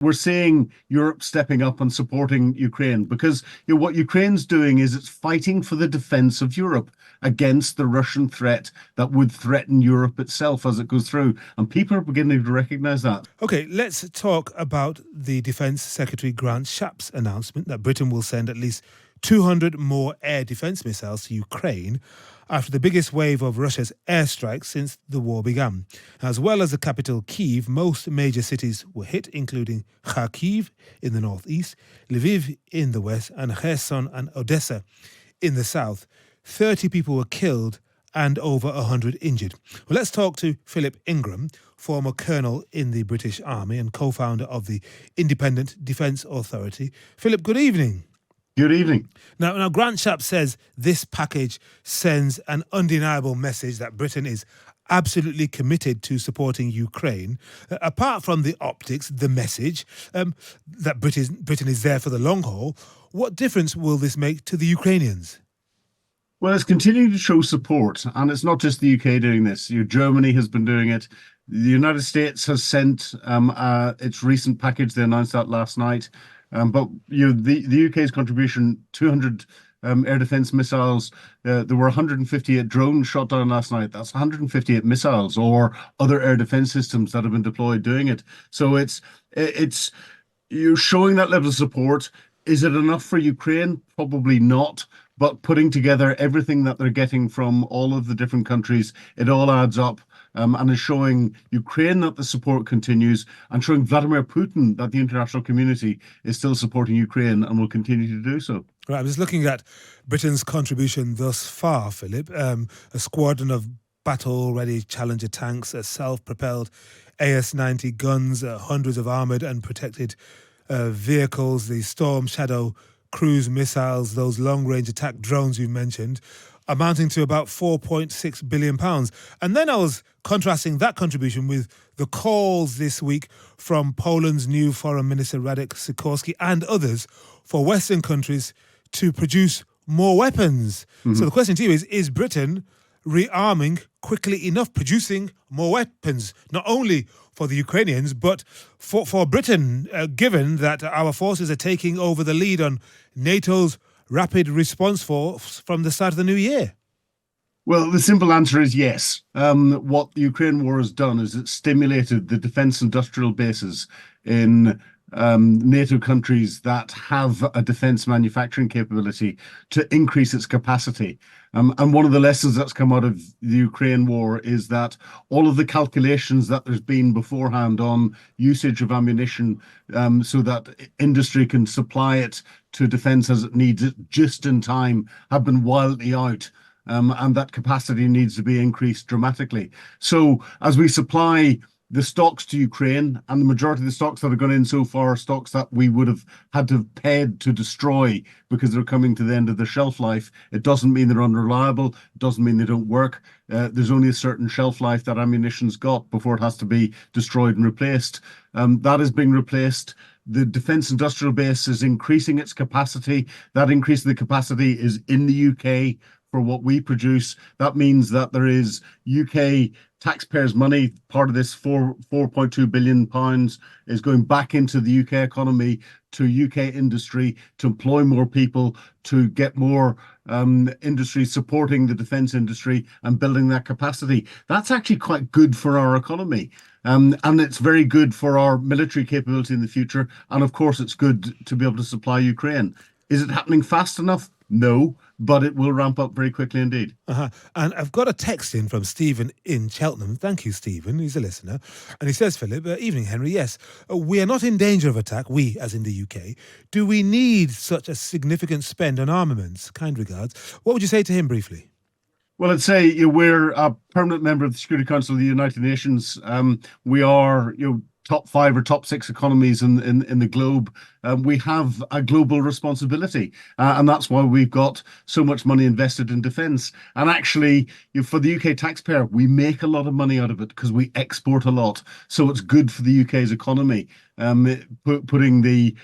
we're seeing Europe stepping up and supporting Ukraine because what Ukraine's doing is it's fighting for the defense of Europe against the Russian threat that would threaten Europe itself as it goes through. And people are beginning to recognize that. Okay, let's talk about the Defence Secretary Grant Shapps' announcement that Britain will send at least 200 more air defence missiles to Ukraine after the biggest wave of Russia's airstrikes since the war began. As well as the capital Kyiv, most major cities were hit, including Kharkiv in the northeast, Lviv in the west, and Kherson and Odessa in the south. 30 people were killed and over 100 injured. Well, let's talk to Philip Ingram, former colonel in the British Army and co-founder of the Independent Defence Authority. Philip, good evening. Good evening. Now, Grant Shapps says this package sends an undeniable message that Britain is absolutely committed to supporting Ukraine. Apart from the optics, the message that Britain is there for the long haul, what difference will this make to the Ukrainians? Well, it's continuing to show support, and it's not just the UK doing this. Germany has been doing it. The United States has sent its recent package. They announced that last night. But the UK's contribution, 200 air defence missiles. There were 158 drones shot down last night. That's 158 missiles or other air defence systems that have been deployed doing it. So it's you're showing that level of support. Is it enough for Ukraine? Probably not. But putting together everything that they're getting from all of the different countries, it all adds up. And is showing Ukraine that the support continues and showing Vladimir Putin that the international community is still supporting Ukraine and will continue to do so. Right, I'm just looking at Britain's contribution thus far, Philip. A squadron of battle-ready Challenger tanks, self-propelled AS-90 guns, hundreds of armoured and protected vehicles, the Storm Shadow cruise missiles, those long-range attack drones you mentioned, amounting to about £4.6 billion. And then I was contrasting that contribution with the calls this week from Poland's new Foreign Minister Radek Sikorski and others for Western countries to produce more weapons. Mm-hmm. So the question to you is Britain rearming quickly enough, producing more weapons, not only for the Ukrainians, but for Britain, given that our forces are taking over the lead on NATO's rapid response force from the start of the new year? Well, the simple answer is yes. What the Ukraine war has done is it's stimulated the defence industrial bases in NATO countries that have a defence manufacturing capability to increase its capacity. And one of the lessons that's come out of the Ukraine war is that all of the calculations that there's been beforehand on usage of ammunition so that industry can supply it to defence as it needs it just in time have been wildly out. And that capacity needs to be increased dramatically. So as we supply the stocks to Ukraine, and the majority of the stocks that have gone in so far are stocks that we would have had to have paid to destroy because they're coming to the end of their shelf life. It doesn't mean they're unreliable. It doesn't mean they don't work. There's only a certain shelf life that ammunition's got before it has to be destroyed and replaced. That is being replaced. The defence industrial base is increasing its capacity. That increase in the capacity is in the UK for what we produce. That means that there is UK taxpayers' money. Part of this £4.2 billion is going back into the UK economy, to UK industry, to employ more people, to get more industry supporting the defence industry and building that capacity. That's actually quite good for our economy. And it's very good for our military capability in the future. And of course, it's good to be able to supply Ukraine. Is it happening fast enough? No, but it will ramp up very quickly indeed. And I've got a text in from Stephen in Cheltenham. Thank you, Stephen. He's a listener. And he says, Philip, evening, Henry. Yes, we are not in danger of attack, we as in the UK. Do we need such a significant spend on armaments? Kind regards. What would you say to him briefly? Well, I'd say we're a permanent member of the Security Council of the United Nations. We are, top 5 or top 6 economies in the globe. We have a global responsibility, and that's why we've got so much money invested in defence. And actually, for the UK taxpayer, we make a lot of money out of it because we export a lot. So it's good for the UK's economy. putting the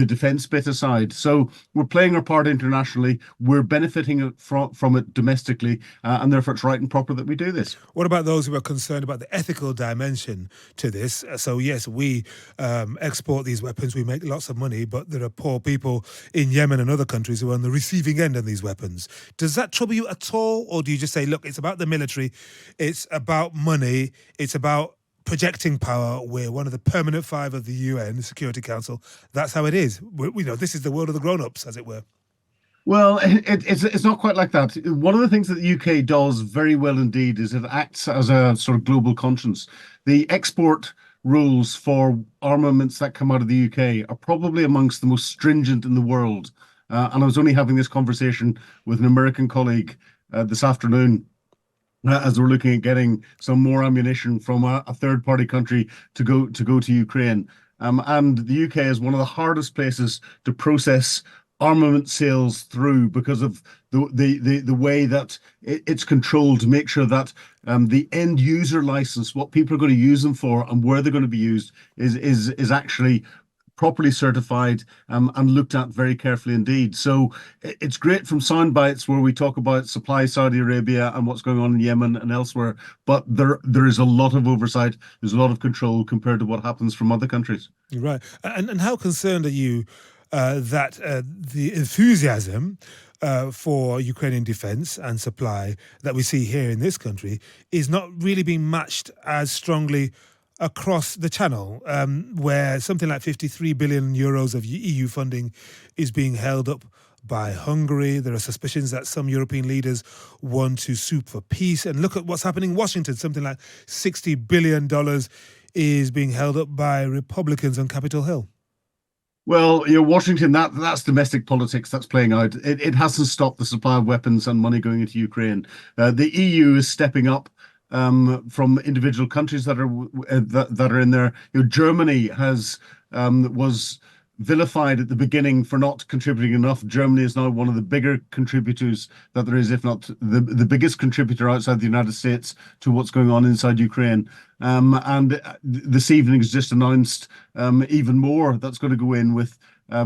defense bit aside. So we're playing our part internationally. We're benefiting from it domestically, and therefore it's right and proper that we do this. What about those who are concerned about the ethical dimension to this? So, yes, we export these weapons, we make lots of money, but there are poor people in Yemen and other countries who are on the receiving end of these weapons. Does that trouble you at all? Or do you just say, look, it's about the military, it's about money, it's about projecting power? We're one of the permanent five of the UN, the Security Council. That's how it is. This is the world of the grown-ups, as it were. Well, it's not quite like that. One of the things that the UK does very well indeed is it acts as a sort of global conscience. The export rules for armaments that come out of the UK are probably amongst the most stringent in the world. And I was only having this conversation with an American colleague this afternoon as we're looking at getting some more ammunition from a third-party country to go to Ukraine. And the UK is one of the hardest places to process armament sales through because of the way that it's controlled to make sure that the end user license, what people are going to use them for and where they're going to be used, is actually properly certified and looked at very carefully indeed. So it's great from sound bites where we talk about supply Saudi Arabia and what's going on in Yemen and elsewhere, but there is a lot of oversight, there's a lot of control compared to what happens from other countries. Right. And how concerned are you that the enthusiasm for Ukrainian defense and supply that we see here in this country is not really being matched as strongly across the channel, where something like 53 billion euros of EU funding is being held up by Hungary? There are suspicions that some European leaders want to soup for peace. And look at what's happening in Washington. Something like $60 billion is being held up by Republicans on Capitol Hill. Well, Washington, that's domestic politics that's playing out. It hasn't stopped the supply of weapons and money going into Ukraine. The EU is stepping up from individual countries that are in there. Germany was vilified at the beginning for not contributing enough. Germany is now one of the bigger contributors that there is, if not the biggest contributor outside the United States to what's going on inside Ukraine. And this evening has just announced even more that's going to go in with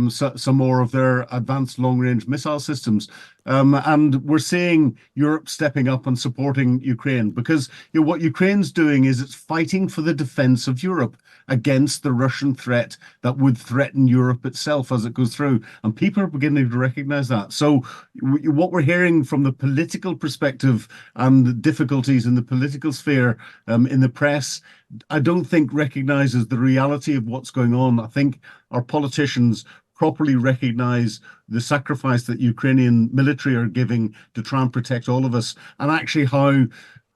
some more of their advanced long-range missile systems. And we're seeing Europe stepping up and supporting Ukraine because what Ukraine's doing is it's fighting for the defense of Europe against the Russian threat that would threaten Europe itself as it goes through. And people are beginning to recognize that. So what we're hearing from the political perspective and the difficulties in the political sphere in the press, I don't think recognizes the reality of what's going on. I think our politicians properly recognize the sacrifice that Ukrainian military are giving to try and protect all of us, and actually how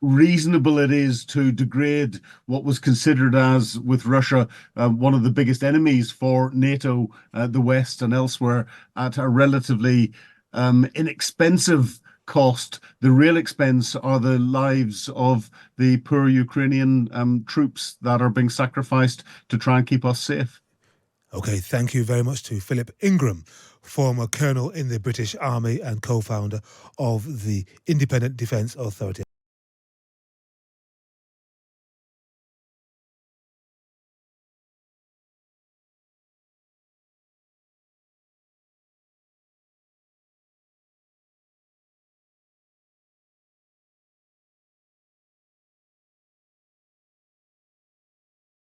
reasonable it is to degrade what was considered as, with Russia, one of the biggest enemies for NATO, the West and elsewhere, at a relatively inexpensive cost. The real expense are the lives of the poor Ukrainian troops that are being sacrificed to try and keep us safe. Okay, thank you very much to Philip Ingram, former colonel in the British Army and co-founder of the Independent Defence Authority.